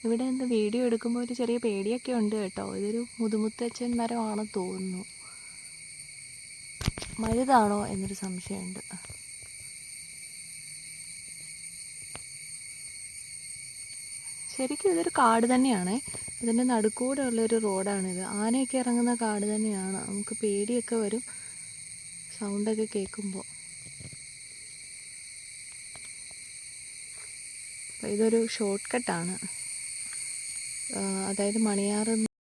ഇവിടെ നിന്ന് വീഡിയോ എടുക്കുമ്പോൾ ഒരു ചെറിയ പേടിയൊക്കെ ഉണ്ട് കേട്ടോ. ഇതൊരു മുതുമുത്തച്ഛൻ മരമാണെന്ന് തോന്നുന്നു. മരുതാണോ എന്നൊരു സംശയമുണ്ട്. ശരിക്കും ഇതൊരു കാട് തന്നെയാണേ. ഇതിൻ്റെ നടുക്കൂടെ ഉള്ളൊരു റോഡാണിത്. ആനയൊക്കെ ഇറങ്ങുന്ന കാട് തന്നെയാണ്. നമുക്ക് പേടിയൊക്കെ വരും സൗണ്ടൊക്കെ കേൾക്കുമ്പോൾ. ഇതൊരു ഷോർട്ട് കട്ടാണ്. അതായത് മണിയാറ്